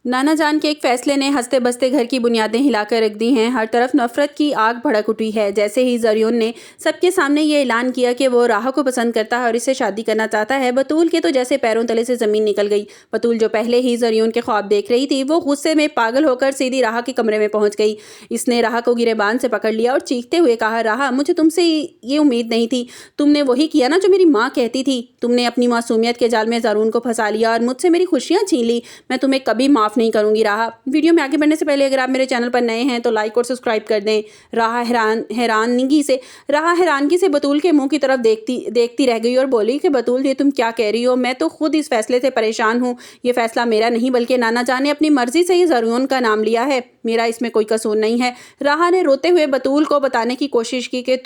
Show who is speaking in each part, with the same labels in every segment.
Speaker 1: नाना जान के एक फैसले ने हंसते बसते घर की बुनियादें हिलाकर रख दी हैं। हर तरफ नफरत की आग भड़क उठी है। जैसे ही जरियून ने सबके सामने ये ऐलान किया कि वो राह को पसंद करता है और इससे शादी करना चाहता है, बतूल के तो जैसे पैरों तले से ज़मीन निकल गई। बतूल जो पहले ही जरियून के ख्वाब देख रही थी, वो गुस्से में पागल होकर सीधी राह के कमरे में पहुंच गई। इसने राह को गिरेबान से पकड़ लिया और चीखते हुए कहा, राह, मुझे तुमसे ये उम्मीद नहीं थी। तुमने वही किया ना जो मेरी माँ कहती थी। तुमने अपनी मासूमियत के जाल में जरून को फंसा लिया और मुझसे मेरी खुशियाँ छीन ली। मैं तुम्हें कभी माफ़ नहीं करूंगी राह। वीडियो में आगे बढ़ने से पहले अगर आप मेरे चैनल पर नए हैं तो लाइक और सब्सक्राइब कर दें। राह हैरानगी से बतूल के मुंह की तरफ देखती रह गई और बोली कि बतूल, ये तुम क्या कह रही हो? मैं तो खुद इस फैसले से परेशान हूँ। ये फैसला मेरा नहीं बल्कि नाना जान ने अपनी मर्जी से ही जरियून का नाम लिया है। मेरा इसमें कोई कसूर नहीं है। राह ने रोते हुए बतूल को बताने की कोशिश की कि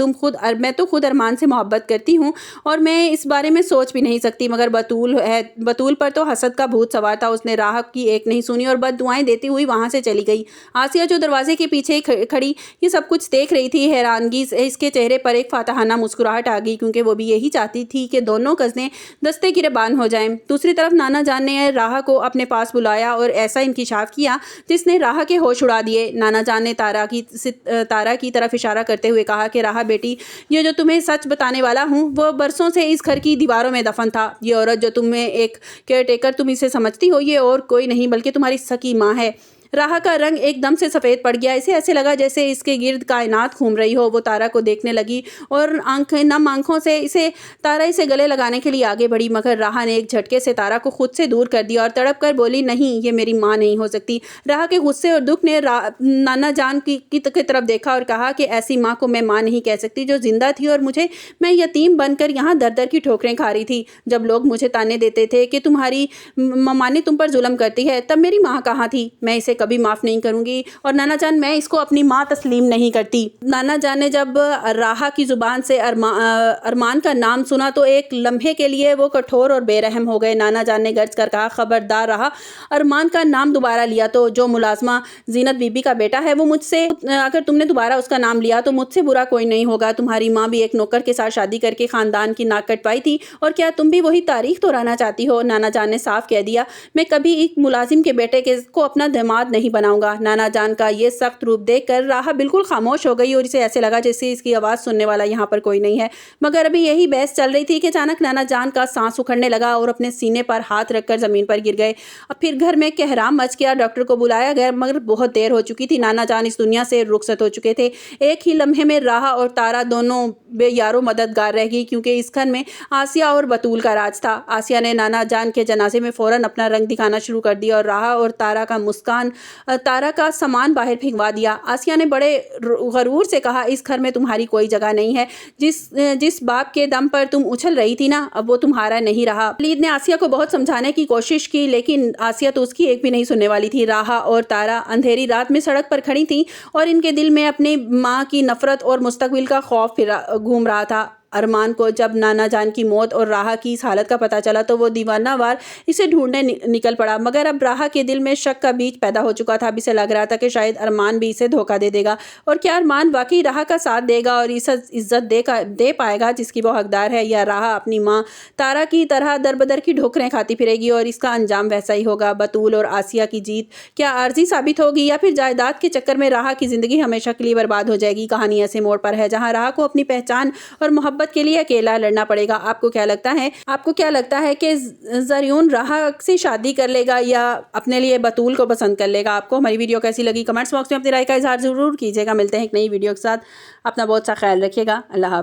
Speaker 1: मैं तो खुद अरमान से मोहब्बत करती हूँ और मैं इस बारे में सोच भी नहीं सकती। मगर बतूल पर तो हसद का भूत सवार था। उसने राह की एक नहीं सुनी और बद्दुआएं देती हुई वहां से चली गई। आसिया जो दरवाजे के पीछे खड़ी ये सब कुछ देख रही थी, हैरानगी से इसके चेहरे पर एक फातहाना मुस्कुराहट आ गई, क्योंकि वो भी यही चाहती थी कि दोनों कज़नें दस्ते गिरेबान हो जाएं। दूसरी तरफ नाना जान ने राह को अपने पास बुलाया और ऐसा इंकिशाफ किया जिसने राह के होश उड़ा दिए। नाना जान ने तारा की तरफ इशारा करते हुए कहा कि राह बेटी, ये जो तुम्हें सच बताने वाला हूँ वो बरसों से इस घर की दीवारों में दफन था। ये औरत जो तुम्हें एक केयरटेकर तुम इसे समझती हो, ये और कोई नहीं बल्कि तुम्हारी सकी माँ है। राह का रंग एकदम से सफ़ेद पड़ गया। इसे ऐसे लगा जैसे इसके गिर्द कायनात घूम रही हो। वो तारा को देखने लगी और नम आंखों से तारा इसे गले लगाने के लिए आगे बढ़ी, मगर राह ने एक झटके से तारा को खुद से दूर कर दिया और तड़प कर बोली, नहीं, ये मेरी माँ नहीं हो सकती। राह के गुस्से और दुख ने नाना जान की तरफ देखा और कहा कि ऐसी माँ को मैं माँ नहीं कह सकती जो जिंदा थी और मैं यतीम बनकर यहाँ दर दर की ठोकरें खा रही थी। जब लोग मुझे ताने देते थे कि तुम्हारी ममानी तुम पर जुल्म करती है, तब मेरी माँ कहाँ थी? मैं इसे कभी माफ़ नहीं करूंगी और नाना जान, मैं इसको अपनी माँ तस्लीम नहीं करती। नाना जान ने जब राह की ज़ुबान से अरमान का नाम सुना तो एक लम्हे के लिए वो कठोर और बेरहम हो गए। नाना जान ने गर्ज कर कहा, खबरदार राह, अरमान का नाम दोबारा लिया तो जो मुलाजमा जीनत बीबी का बेटा है वो मुझसे, अगर तुमने दोबारा उसका नाम लिया तो मुझसे बुरा कोई नहीं होगा। तुम्हारी माँ भी एक नौकर के साथ शादी करके ख़ानदान की नाक कटवाई थी और क्या तुम भी वही तारीख दोहराना चाहती हो? नाना जान ने साफ कह दिया, मैं कभी एक मुलाजिम के बेटे को अपना दामाद नहीं बनाऊंगा। नाना जान का ये सख्त रूप देखकर राह बिल्कुल खामोश हो गई और इसे ऐसे लगा जैसे इसकी आवाज़ सुनने वाला यहाँ पर कोई नहीं है। मगर अभी यही बहस चल रही थी कि अचानक नाना जान का सांस उखड़ने लगा और अपने सीने पर हाथ रखकर ज़मीन पर गिर गए। अब फिर घर में कहराम मच गया। डॉक्टर को बुलाया गया मगर बहुत देर हो चुकी थी। नाना जान इस दुनिया से रुखसत हो चुके थे। एक ही लम्हे में राह और तारा दोनों बेयारो मददगार रह गई, क्योंकि इस घर में आसिया और बतूल का राज था। आसिया ने नाना जान के जनाजे में फ़ौरन अपना रंग दिखाना शुरू कर दिया और राह और तारा का सामान बाहर फेंकवा दिया। आसिया ने बड़े गरूर से कहा, इस घर में तुम्हारी कोई जगह नहीं है। जिस बाप के दम पर तुम उछल रही थी ना, अब वो तुम्हारा नहीं रहा। वलीद ने आसिया को बहुत समझाने की कोशिश की, लेकिन आसिया तो उसकी एक भी नहीं सुनने वाली थी। राह और तारा अंधेरी रात में सड़क पर खड़ी थी और इनके दिल में अपनी माँ की नफरत और मुस्तकबिल का खौफ घूम रहा था। अरमान को जब नाना जान की मौत और राह की इस हालत का पता चला तो वो दीवानावार इसे ढूंढने निकल पड़ा। मगर अब राह के दिल में शक का बीज पैदा हो चुका था। अब इसे लग रहा था कि शायद अरमान भी इसे धोखा दे देगा, और क्या अरमान वाकई राह का साथ देगा और इज्जत दे पाएगा जिसकी वो हकदार है, या राह अपनी माँ तारा की तरह दरबदर की ठोकरें खाती फिरेगी और इसका अंजाम वैसा ही होगा। बतूल और आसिया की जीत क्या आर्जी साबित होगी या फिर जायदाद के चक्कर में राह की जिंदगी हमेशा के लिए बर्बाद हो जाएगी? कहानी ऐसे मोड़ पर है जहाँ राह को अपनी पहचान और मोहब्बत के लिए अकेला लड़ना पड़ेगा। आपको क्या लगता है कि जरियून राह से शादी कर लेगा या अपने लिए बतूल को पसंद कर लेगा? आपको हमारी वीडियो कैसी लगी? कमेंट्स बॉक्स में अपनी राय का इजहार जरूर कीजिएगा। मिलते हैं एक नई वीडियो के साथ। अपना बहुत सा ख्याल रखिएगा। अल्लाह हाफ़िज़।